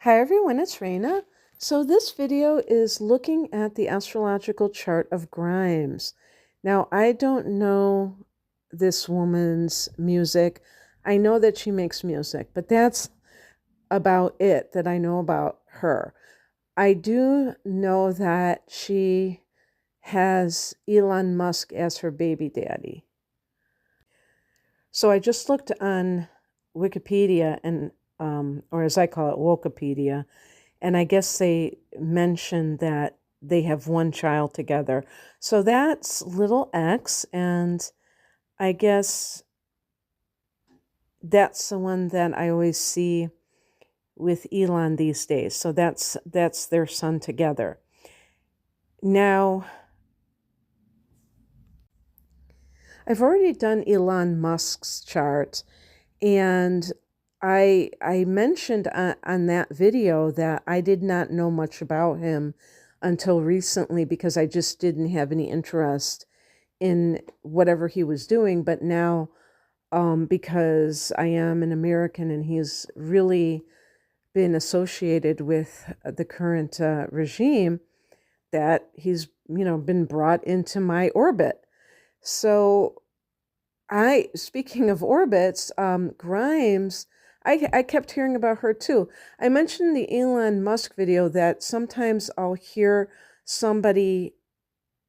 Hi everyone, it's Raina. So this video is looking at the astrological chart of Grimes. Now, I don't know this woman's music. I know that she makes music, but that's about it that I know about her. I do know that she has Elon Musk as her baby daddy. So I just looked on Wikipedia and or as I call it, Wokepedia, and I guess they mentioned that they have one child together. So that's little X, and I guess that's the one that I always see with Elon these days. So that's their son together. Now, I've already done Elon Musk's chart, and I mentioned on that video that I did not know much about him until recently because I just didn't have any interest in whatever he was doing. But now, because I am an American and he's really been associated with the current regime, that he's, been brought into my orbit. So speaking of orbits, Grimes, I kept hearing about her too. I mentioned in the Elon Musk video that sometimes I'll hear somebody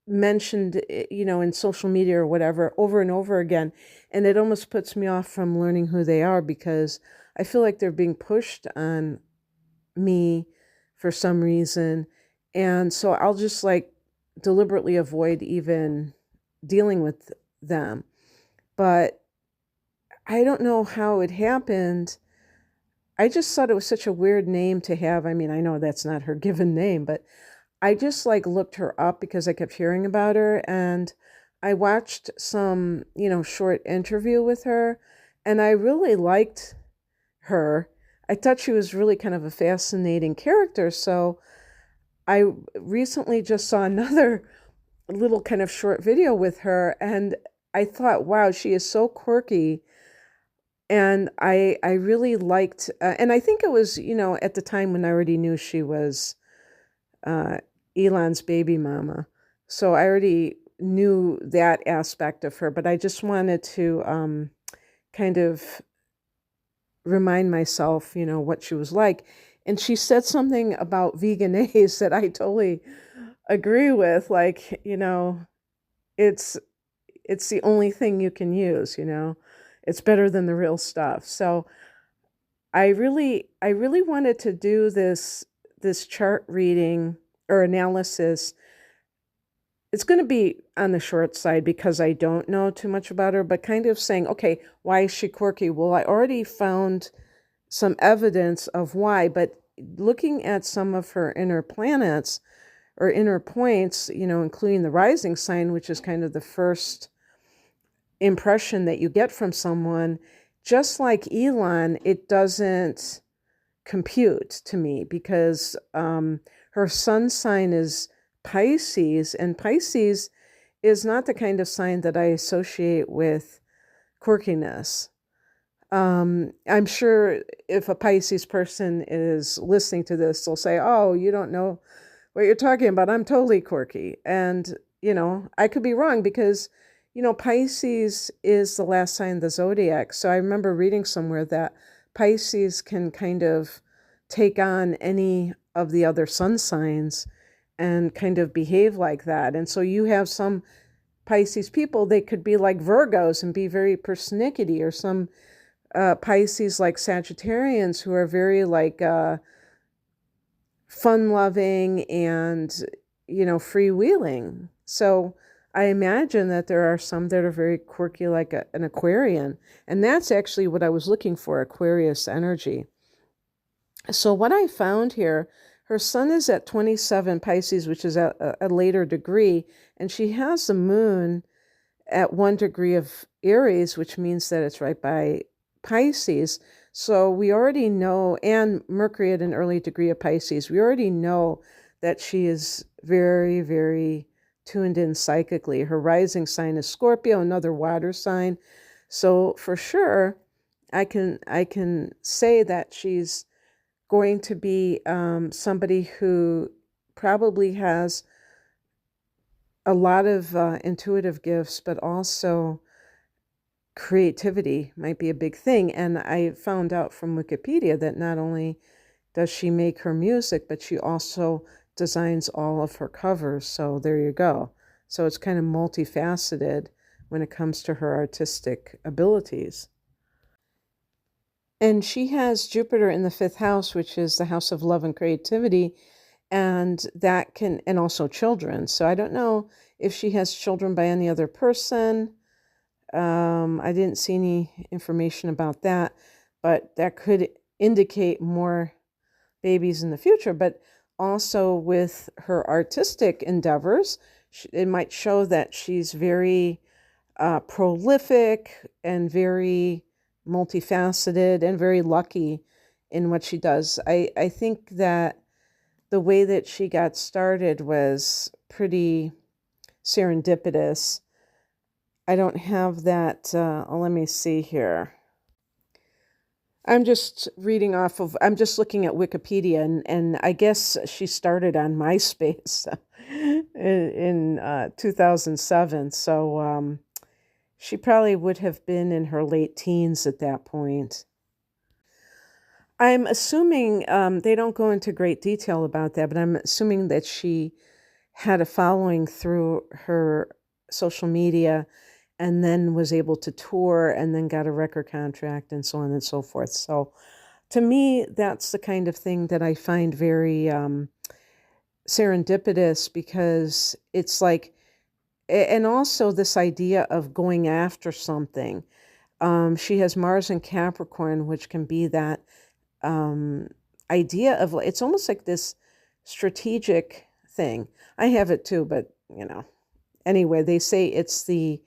mentioned, in social media or whatever over and over again, and it almost puts me off from learning who they are because I feel like they're being pushed on me for some reason. And so I'll just deliberately avoid even dealing with them. But I don't know how it happened. I just thought it was such a weird name to have. I mean, I know that's not her given name, but I just looked her up because I kept hearing about her, and I watched some, short interview with her, and I really liked her. I thought she was really kind of a fascinating character. So I recently just saw another little kind of short video with her, and I thought, wow, she is so quirky. And I really liked, and I think it was, at the time when I already knew she was Elon's baby mama. So I already knew that aspect of her, but I just wanted to kind of remind myself, what she was like. And she said something about veganese that I totally agree with. It's the only thing you can use, It's better than the real stuff. So I really wanted to do this chart reading or analysis. It's going to be on the short side because I don't know too much about her, but kind of saying, okay, why is she quirky? Well, I already found some evidence of why, but looking at some of her inner planets or inner points, including the rising sign, which is kind of the first impression that you get from someone, just like Elon, it doesn't compute to me because her sun sign is Pisces, and Pisces is not the kind of sign that I associate with quirkiness. I'm sure if a Pisces person is listening to this, they'll say, oh, you don't know what you're talking about. I'm totally quirky. And, I could be wrong because, Pisces is the last sign of the zodiac. So I remember reading somewhere that Pisces can kind of take on any of the other sun signs and kind of behave like that. And so you have some Pisces people, they could be like Virgos and be very persnickety, or some Pisces like Sagittarians who are very fun-loving and, freewheeling. So I imagine that there are some that are very quirky, like an Aquarian. And that's actually what I was looking for, Aquarius energy. So what I found here, her sun is at 27 Pisces, which is at a later degree, and she has the moon at 1 degree of Aries, which means that it's right by Pisces. So we already know, and Mercury at an early degree of Pisces, we already know that she is very, very tuned in psychically. Her rising sign is Scorpio, another water sign. So for sure, I can say that she's going to be somebody who probably has a lot of intuitive gifts, but also creativity might be a big thing. And I found out from Wikipedia that not only does she make her music, but she also designs all of her covers. So there you go. So it's kind of multifaceted when it comes to her artistic abilities. And she has Jupiter in the fifth house, which is the house of love and creativity. And that can, and also children. So I don't know if she has children by any other person. I didn't see any information about that, but that could indicate more babies in the future. But also with her artistic endeavors, it might show that she's very prolific and very multifaceted and very lucky in what she does. I think that the way that she got started was pretty serendipitous. I don't have that. Let me see here. I'm just I'm just looking at Wikipedia, and I guess she started on MySpace in 2007. So she probably would have been in her late teens at that point. I'm assuming they don't go into great detail about that, but I'm assuming that she had a following through her social media and then was able to tour and then got a record contract and so on and so forth. So to me, that's the kind of thing that I find very serendipitous, because it's like, and also this idea of going after something. She has Mars in Capricorn, which can be that idea of, it's almost like this strategic thing. I have it too, but anyway, they say it's the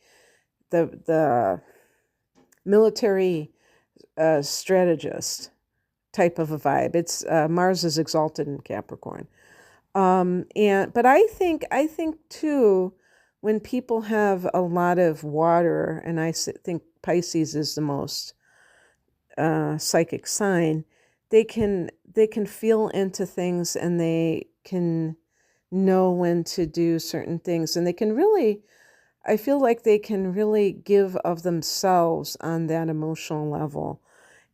military strategist type of a vibe. It's Mars is exalted in Capricorn, but I think too, when people have a lot of water, and I think Pisces is the most psychic sign, they can feel into things, and they can know when to do certain things, and they can really, I feel like they can really give of themselves on that emotional level.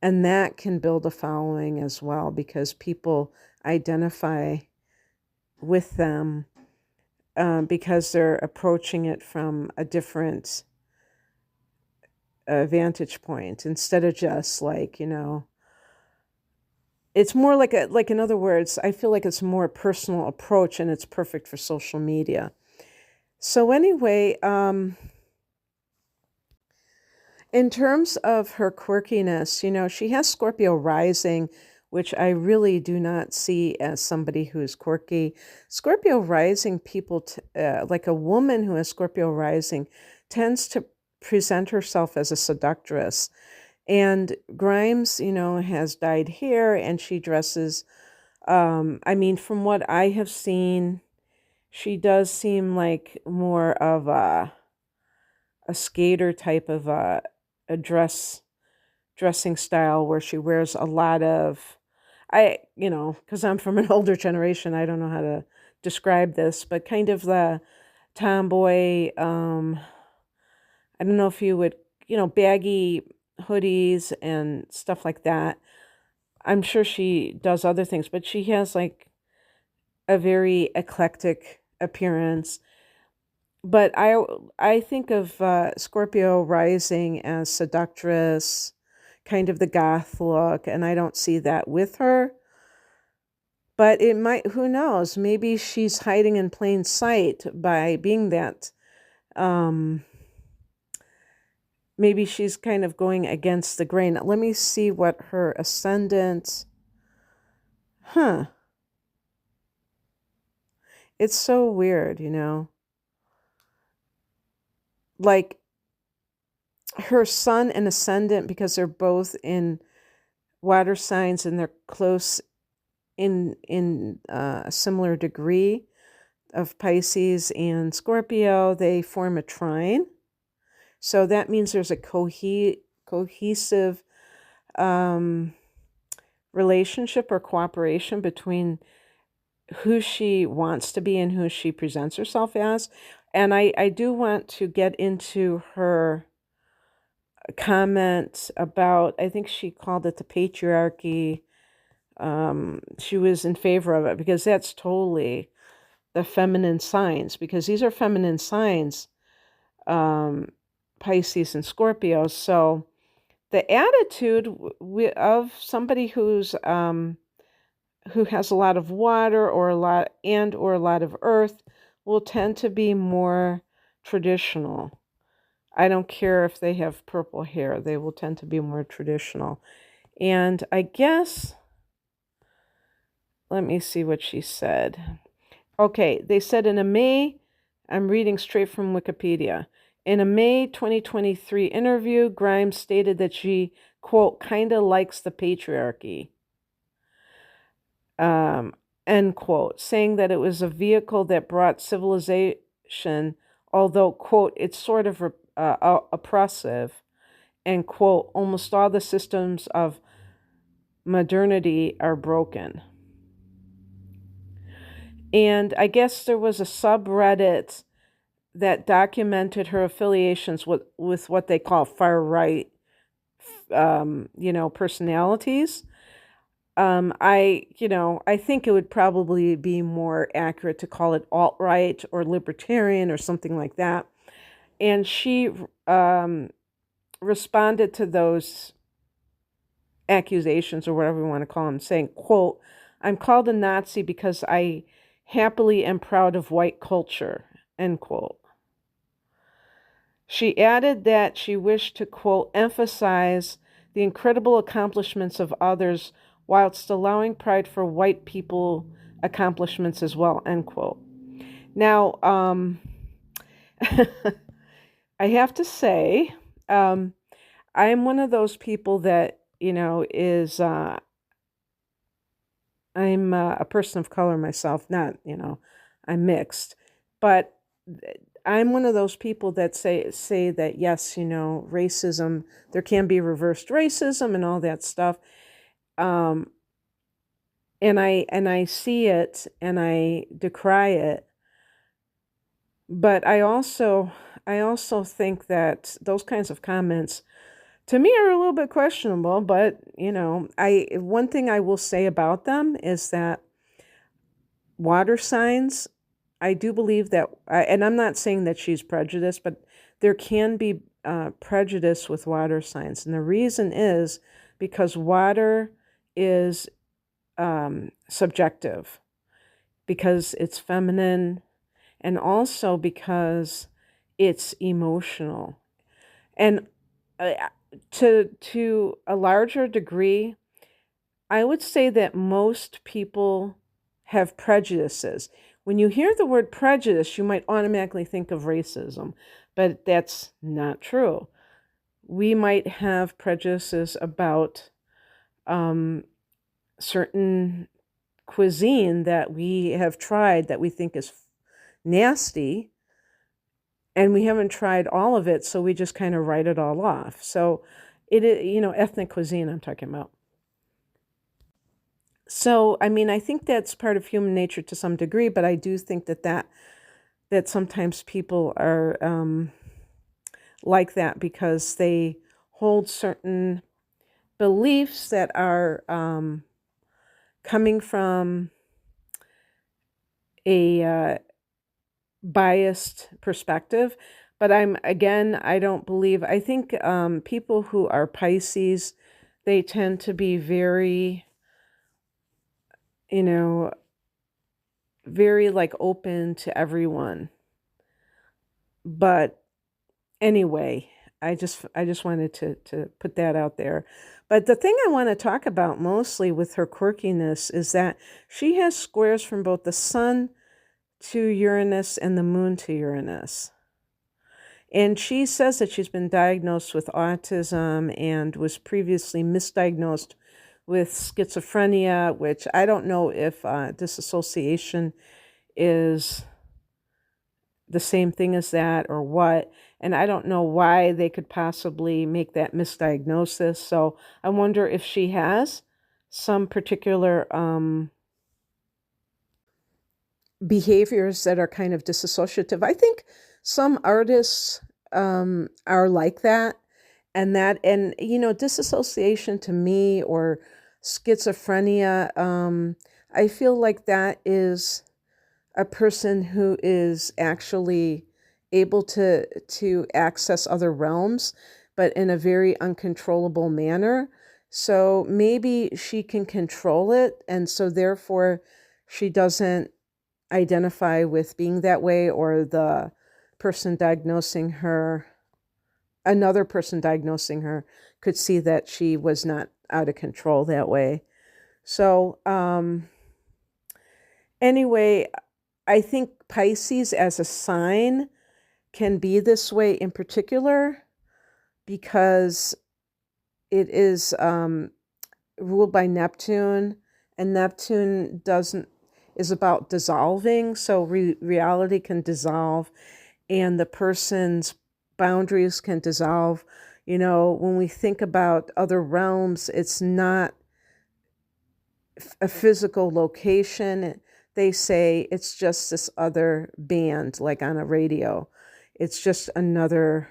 And that can build a following as well, because people identify with them because they're approaching it from a different vantage point, instead of just like, it's more like in other words, I feel like it's a more personal approach, and it's perfect for social media. So anyway, in terms of her quirkiness, she has Scorpio rising, which I really do not see as somebody who's quirky. Scorpio rising people, like a woman who has Scorpio rising, tends to present herself as a seductress. And Grimes, has dyed hair, and she dresses, from what I have seen, she does seem like more of a skater type of a dressing style, where she wears a lot of, because I'm from an older generation, I don't know how to describe this, but kind of the tomboy, I don't know if you would, baggy hoodies and stuff like that. I'm sure she does other things, but she has like a very eclectic appearance. But I think of Scorpio rising as seductress, kind of the goth look, and I don't see that with her. But it might, who knows, maybe she's hiding in plain sight by being that. Maybe she's kind of going against the grain. Let me see what her ascendant. It's so weird, Like her sun and ascendant, because they're both in water signs and they're close in a similar degree of Pisces and Scorpio, they form a trine. So that means there's a cohesive relationship or cooperation between who she wants to be and who she presents herself as. And I do want to get into her comment about, I think she called it the patriarchy. She was in favor of it because that's totally the feminine signs, because these are feminine signs, Pisces and Scorpio. So the attitude of somebody who has a lot of water or a lot of earth will tend to be more traditional. I don't care if they have purple hair, they will tend to be more traditional. And I guess, let me see what she said. Okay, they said in a May, I'm reading straight from Wikipedia. In a May 2023 interview, Grimes stated that she, quote, kind of likes the patriarchy, end quote, saying that it was a vehicle that brought civilization, although, quote, it's sort of oppressive, and, quote, almost all the systems of modernity are broken. And I guess there was a subreddit that documented her affiliations with what they call far-right, personalities. I think it would probably be more accurate to call it alt-right or libertarian or something like that. And she responded to those accusations, or whatever you want to call them, saying, quote, I'm called a Nazi because I happily am proud of white culture, end quote. She added that she wished to, quote, emphasize the incredible accomplishments of others whilst allowing pride for white people accomplishments as well, end quote. Now, I have to say, I'm one of those people that, is, I'm a person of color myself, not, I'm mixed, but I'm one of those people that say that, yes, racism, there can be reversed racism and all that stuff. And I see it and I decry it. But I also think that those kinds of comments to me are a little bit questionable, but one thing I will say about them is that water signs, I do believe that, and I'm not saying that she's prejudiced, but there can be prejudice with water signs. And the reason is because water is subjective, because it's feminine, and also because it's emotional. And to a larger degree, I would say that most people have prejudices. When you hear the word prejudice, you might automatically think of racism, but that's not true. We might have prejudices about certain cuisine that we have tried that we think is nasty, and we haven't tried all of it, so we just kind of write it all off. So it is, ethnic cuisine I'm talking about. So, I mean, I think that's part of human nature to some degree, but I do think that sometimes people are like that because they hold certain beliefs that are coming from a biased perspective. But I think people who are Pisces, they tend to be very, very like open to everyone. But anyway, I just wanted to put that out there. But the thing I want to talk about mostly with her quirkiness is that she has squares from both the sun to Uranus and the moon to Uranus. And she says that she's been diagnosed with autism and was previously misdiagnosed with schizophrenia, which I don't know if disassociation is the same thing as that or what. And I don't know why they could possibly make that misdiagnosis. So I wonder if she has some particular behaviors that are kind of disassociative. I think some artists are like that, and disassociation to me, or schizophrenia, I feel like that is a person who is actually able to access other realms, but in a very uncontrollable manner. So maybe she can control it, and so therefore she doesn't identify with being that way, or the person diagnosing her, another person diagnosing her, could see that she was not out of control that way. So anyway, I think Pisces as a sign can be this way in particular because it is ruled by Neptune, and Neptune doesn't is about dissolving. So reality can dissolve, and the person's boundaries can dissolve. When we think about other realms, it's not a physical location. They say it's just this other band, like on a radio. It's just another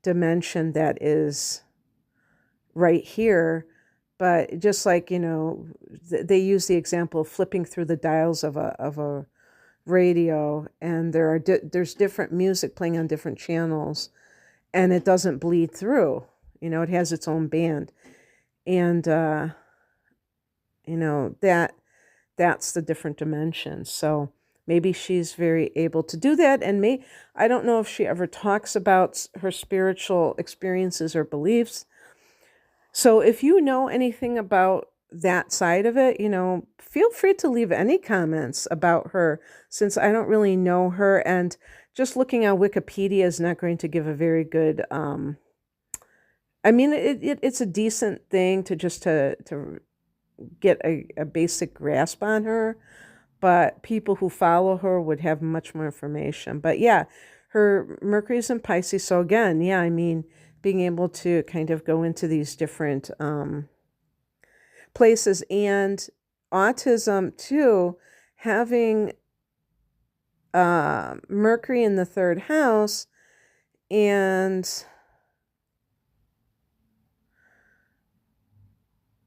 dimension that is right here. But just like, they use the example of flipping through the dials of a radio, and there's different music playing on different channels, and it doesn't bleed through. It has its own band. And, that's the different dimensions. So maybe she's very able to do that. And I don't know if she ever talks about her spiritual experiences or beliefs. So if you know anything about that side of it, feel free to leave any comments about her, since I don't really know her. And just looking on Wikipedia is not going to give a very good, it's a decent thing to just to get a basic grasp on her, but people who follow her would have much more information. But yeah, her Mercury's in Pisces. So again, yeah, being able to kind of go into these different places, and autism too, having Mercury in the third house. And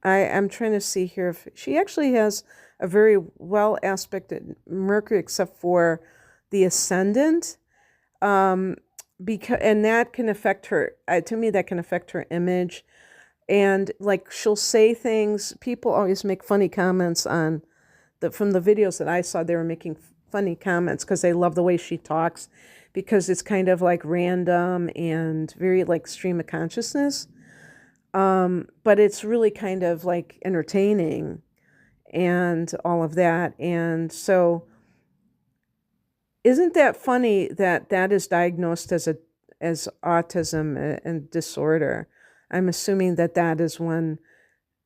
I'm trying to see here if she actually has a very well aspected Mercury, except for the ascendant. And that can affect her, to me, that can affect her image. And like, she'll say things, people always make funny comments from the videos that I saw, they were making funny comments because they love the way she talks, because it's kind of like random and very like stream of consciousness. But it's really kind of like entertaining and all of that. And so isn't that funny that that is diagnosed as autism and disorder? I'm assuming that that is one,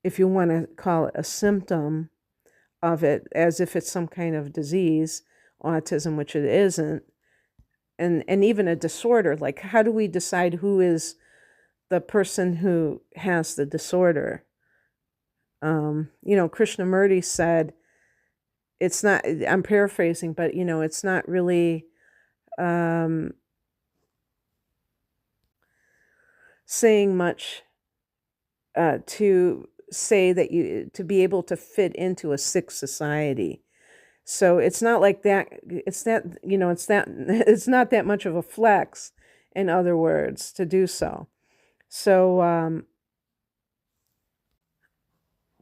if you want to call it a symptom of it, as if it's some kind of disease, autism, which it isn't. And even a disorder, like, how do we decide who is the person who has the disorder? Krishnamurti said, it's not, I'm paraphrasing, but, it's not really saying much to say that to be able to fit into a sick society. So it's not like that, it's not that much of a flex, in other words, to do so. So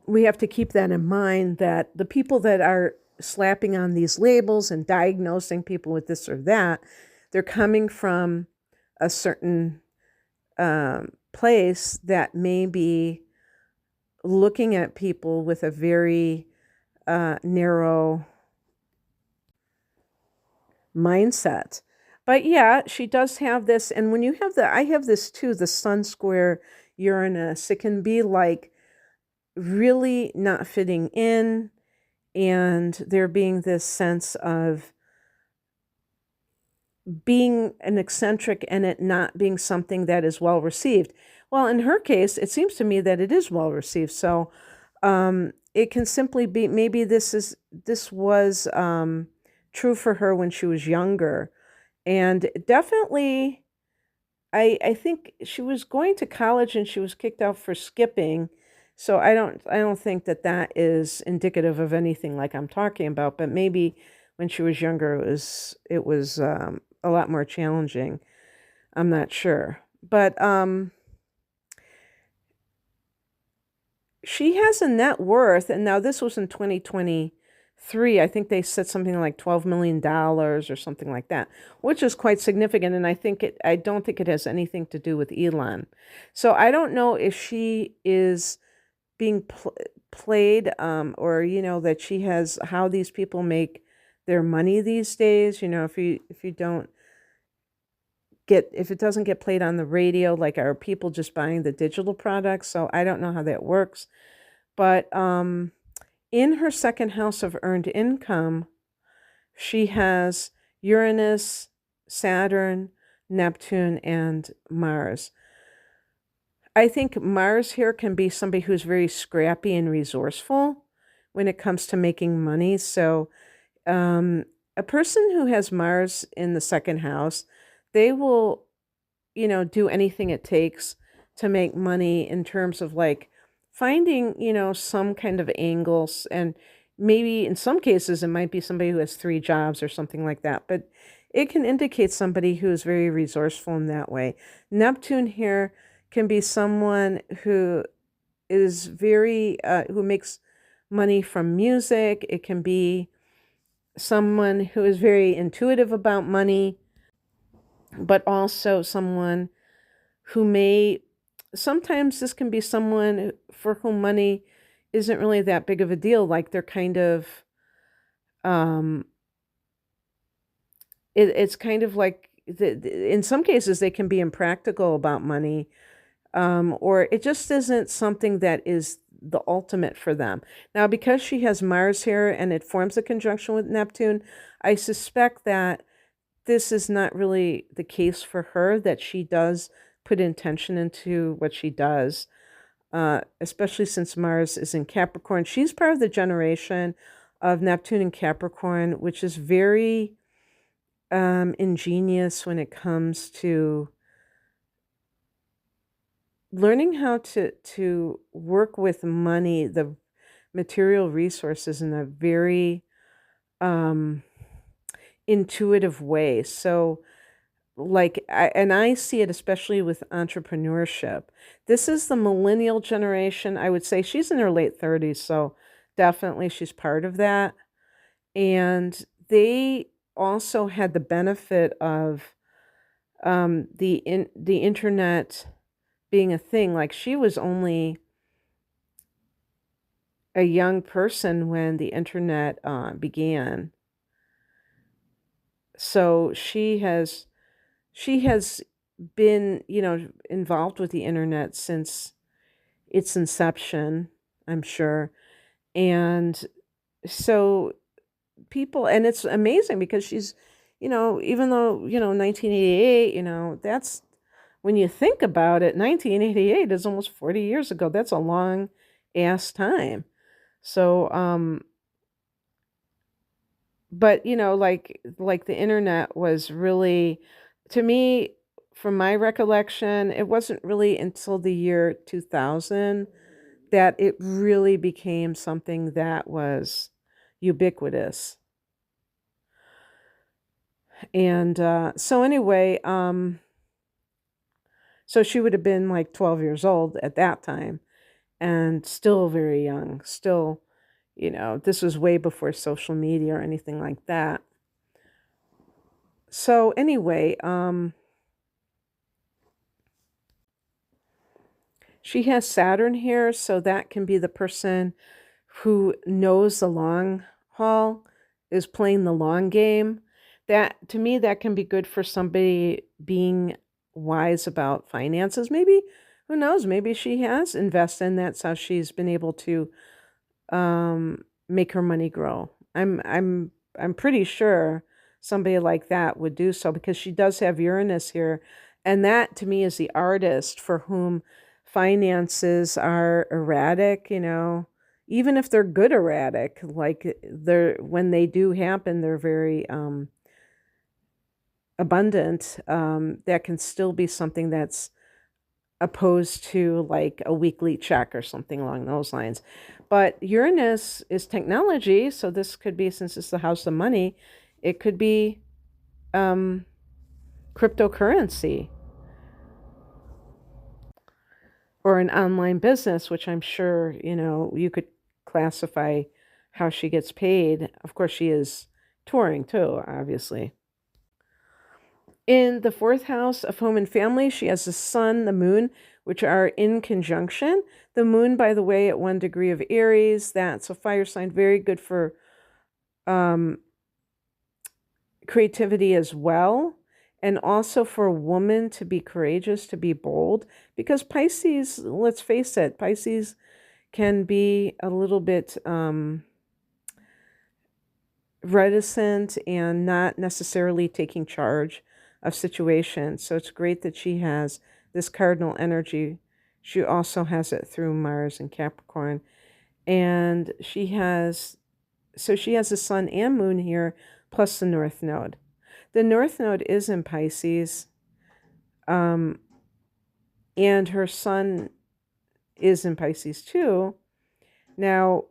we have to keep that in mind, that the people that are slapping on these labels and diagnosing people with this or that, they're coming from a certain place that may be looking at people with a very narrow mindset. But yeah, she does have this. And when you have I have this too, the Sun square Uranus, it can be like really not fitting in, and there being this sense of being an eccentric and it not being something that is well received. Well, in her case, it seems to me that it is well received. So It can simply be, maybe this was true for her when she was younger. And definitely, I think she was going to college and she was kicked out for skipping. So I don't think that that is indicative of anything like I'm talking about, but maybe when she was younger it was a lot more challenging. I'm not sure. But she has a net worth, and now this was in 2023. I think they said something like $12 million or something like that, which is quite significant. And I don't think it has anything to do with Elon. So I don't know if she is being played, or that she has how these people make their money these days. If you don't get if it doesn't get played on the radio, like, are people just buying the digital products? So I don't know how that works. But in her second house of earned income, she has Uranus, Saturn, Neptune, and Mars. I think Mars here can be somebody who's very scrappy and resourceful when it comes to making money. So a person who has Mars in the second house, they will, do anything it takes to make money, in terms of like finding, some kind of angles. And maybe in some cases it might be somebody who has three jobs or something like that, but it can indicate somebody who is very resourceful in that way. Neptune here can be someone who is who makes money from music. It can be someone who is very intuitive about money, but also someone who sometimes this can be someone for whom money isn't really that big of a deal. Like, they're kind of, it's kind of like, in some cases they can be impractical about money, or it just isn't something that is the ultimate for them. Now, because she has Mars here and it forms a conjunction with Neptune, I suspect that this is not really the case for her, that she does put intention into what she does, especially since Mars is in Capricorn. She's part of the generation of Neptune in Capricorn, which is very ingenious when it comes to learning how to work with money, the material resources, in a very intuitive way. So, like, I see it especially with entrepreneurship. This is the millennial generation. I would say she's in her late 30s, so definitely she's part of that. And they also had the benefit of the internet being a thing. Like, she was only a young person when the internet began. So she has been, involved with the internet since its inception, I'm sure. And so and it's amazing because she's, even though, 1988, that's, when you think about it, 1988 is almost 40 years ago. That's a long ass time. So, but like the internet was really, to me, from my recollection, it wasn't really until the year 2000 that it really became something that was ubiquitous. And so anyway, so she would have been like 12 years old at that time, and still very young. Still, this was way before social media or anything like that. So anyway, she has Saturn here, so that can be the person who knows the long haul, is playing the long game. That, to me, that can be good for somebody being wise about finances. Maybe, who knows, maybe she has invested, and that's how she's been able to make her money grow. I'm pretty sure somebody like that would do so, because she does have Uranus here, and that, to me, is the artist for whom finances are erratic. even if they're good erratic, like when they do happen, they're very abundant. That can still be something that's opposed to like a weekly check or something along those lines. But Uranus is technology, so this could be, since it's the house of money, it could be um, cryptocurrency or an online business, which I'm sure, you could classify how she gets paid. Of course, she is touring too, obviously. In the fourth house of home and family, she has the sun, the moon, which are in conjunction. The moon, by the way, at 1 degree of Aries, that's a fire sign, very good for um, creativity as well. And also for a woman to be courageous, to be bold, because Pisces, let's face it, Pisces can be a little bit reticent and not necessarily taking charge of situations. So it's great that she has this cardinal energy. She also has it through Mars and Capricorn. And she has the sun and moon here, plus the North Node. The North Node is in Pisces, and her sun is in Pisces too. Now,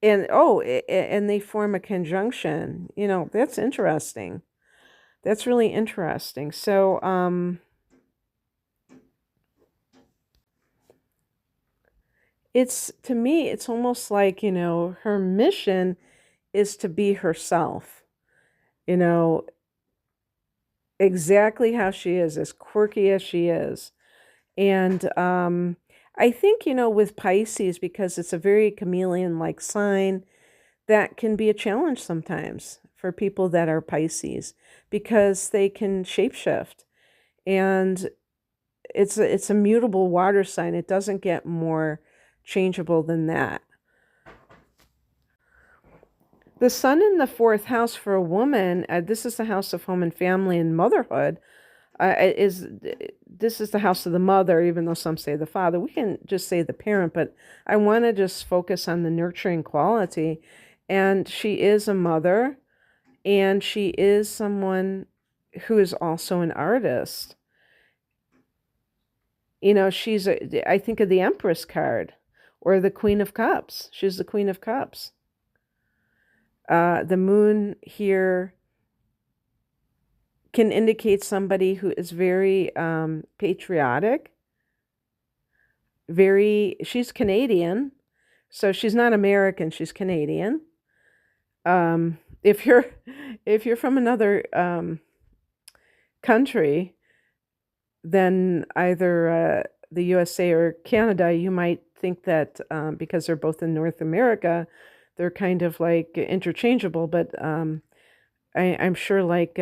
and they form a conjunction. That's interesting. That's really interesting. So, to me, it's almost like, her mission is to be herself, exactly how she is, as quirky as she is. And I think, with Pisces, because it's a very chameleon-like sign, that can be a challenge sometimes for people that are Pisces, because they can shapeshift. And it's a mutable water sign. It doesn't get more changeable than that. The sun in the fourth house for a woman, this is the house of home and family and motherhood, this is the house of the mother, even though some say the father. We can just say the parent, but I want to just focus on the nurturing quality. And she is a mother, and she is someone who is also an artist. I think of the Empress card or the Queen of Cups. She's the Queen of Cups. The moon here can indicate somebody who is very patriotic. She's Canadian, so she's not American, she's Canadian. If you're from another country, then either the USA or Canada, you might think that because they're both in North America, they're kind of like interchangeable, but I'm sure like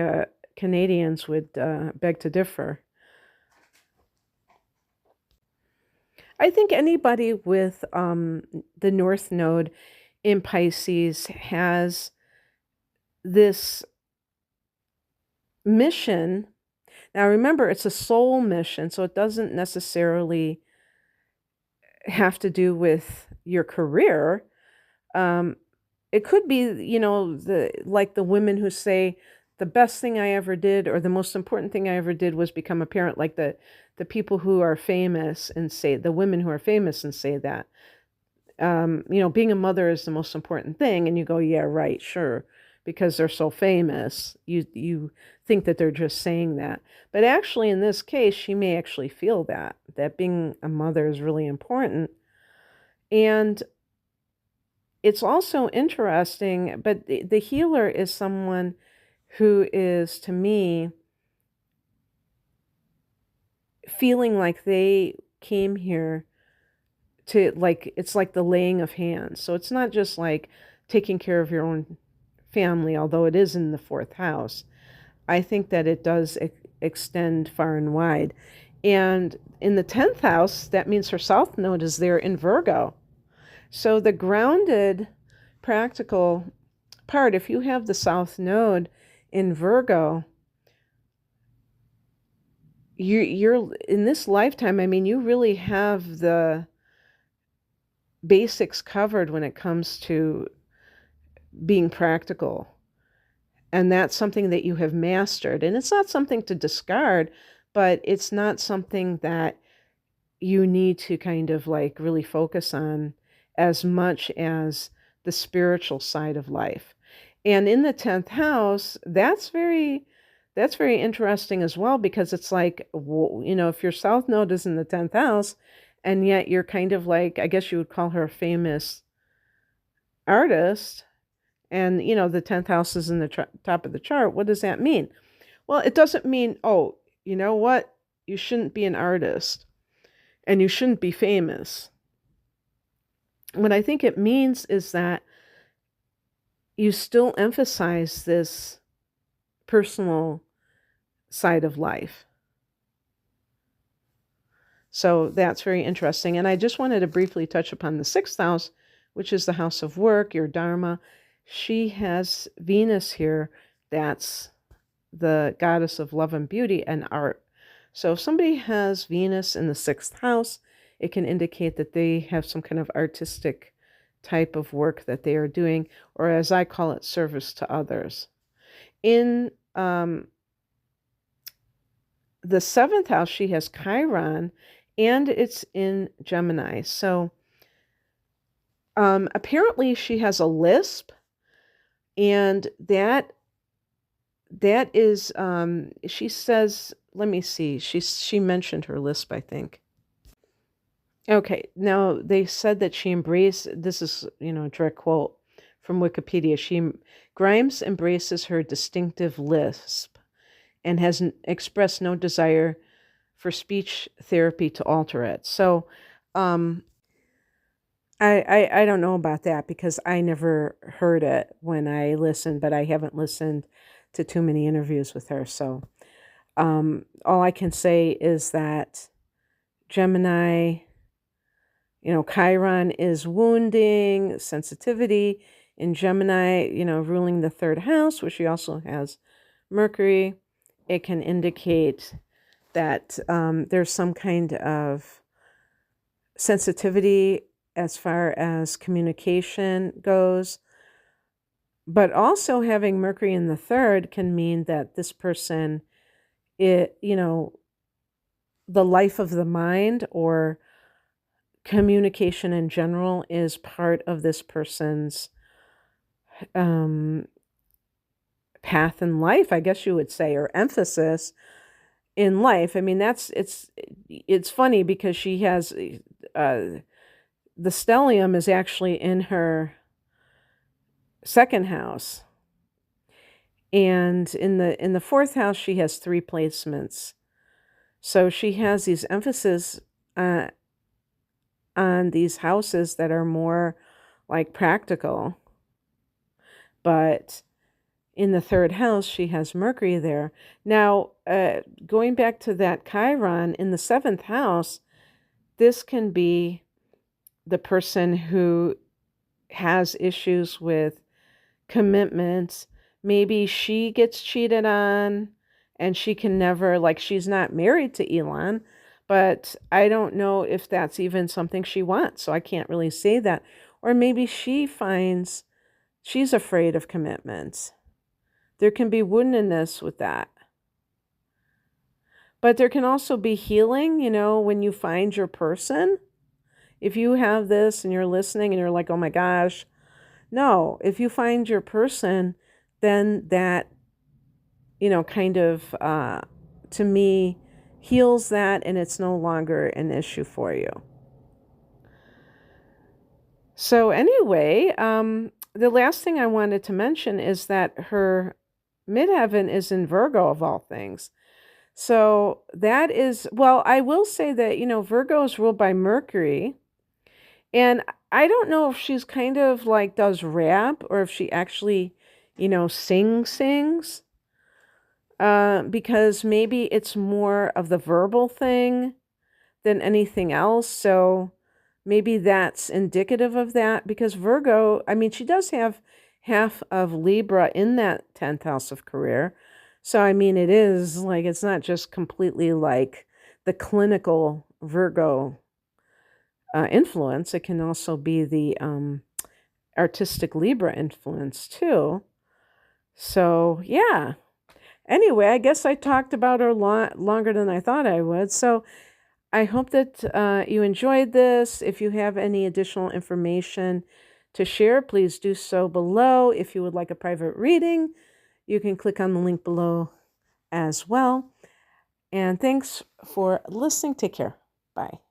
Canadians would beg to differ. I think anybody with the North Node in Pisces has this mission. Now remember, it's a soul mission, so it doesn't necessarily have to do with your career. It could be, the women who say the best thing I ever did, or the most important thing I ever did, was become a parent, like the people who are famous and say, the women who are famous and say that, being a mother is the most important thing. And you go, yeah, right, sure. Because they're so famous, you think that they're just saying that. But actually, in this case, she may actually feel that being a mother is really important. And it's also interesting, but the healer is someone who is, to me, feeling like they came here to, like, it's like the laying of hands. So it's not just like taking care of your own family, although it is in the fourth house. I think that it does extend far and wide. And in the 10th house, that means her south node is there in Virgo. So the grounded, practical part, if you have the south node in Virgo, you're in this lifetime, I mean, you really have the basics covered when it comes to being practical. And that's something that you have mastered. And it's not something to discard, but it's not something that you need to kind of like really focus on as much as the spiritual side of life. And in the 10th house, that's very interesting as well, because it's like, if your south node is in the 10th house and yet you're kind of like, I guess you would call her a famous artist, and the 10th house is in the top of the chart, what does that mean? Well, it doesn't mean, oh, you know what, you shouldn't be an artist and you shouldn't be famous. What I think it means is that you still emphasize this personal side of life. So that's very interesting. And I just wanted to briefly touch upon the 6th house, which is the house of work, your dharma. She has Venus here. That's the goddess of love and beauty and art. So if somebody has Venus in the 6th house, it can indicate that they have some kind of artistic type of work that they are doing, or as I call it, service to others. In the 7th house, she has Chiron, and it's in Gemini. So apparently she has a lisp, and that is, she says, let me see, she mentioned her lisp, I think. Okay, now they said that she embraced, this is, a direct quote from Wikipedia, Grimes embraces her distinctive lisp and has expressed no desire for speech therapy to alter it. So I don't know about that, because I never heard it when I listened, but I haven't listened to too many interviews with her. So all I can say is that Gemini, Chiron is wounding, sensitivity in Gemini, ruling the 3rd house, where she also has Mercury. It can indicate that there's some kind of sensitivity as far as communication goes. But also having Mercury in the 3rd can mean that this person, the life of the mind or communication in general is part of this person's path in life, I guess you would say, or emphasis in life. I mean, it's funny because she has the stellium is actually in her 2nd house, and in the 4th house she has 3 placements. So she has these emphasis on these houses that are more like practical, but in the 3rd house she has Mercury there. Now going back to that Chiron in the 7th house, this can be the person who has issues with commitment. Maybe she gets cheated on and she can never, like, she's not married to Elon, but I don't know if that's even something she wants, so I can't really say that. Or maybe she finds she's afraid of commitments. There can be woundedness with that. But there can also be healing, when you find your person. If you have this and you're listening and you're like, oh my gosh, no, if you find your person, then that, kind of, to me, heals that, and it's no longer an issue for you. So anyway, the last thing I wanted to mention is that her midheaven is in Virgo, of all things. So that is, well, I will say that, Virgo is ruled by Mercury. And I don't know if she's kind of like does rap or if she actually, sings. Because maybe it's more of the verbal thing than anything else. So maybe that's indicative of that, because Virgo, I mean, she does have half of Libra in that 10th house of career. So, I mean, it is like, it's not just completely like the clinical Virgo influence. It can also be the artistic Libra influence too. So, yeah. Anyway, I guess I talked about her longer than I thought I would. So, I hope that you enjoyed this. If you have any additional information to share, please do so below. If you would like a private reading, you can click on the link below as well. And thanks for listening. Take care. Bye.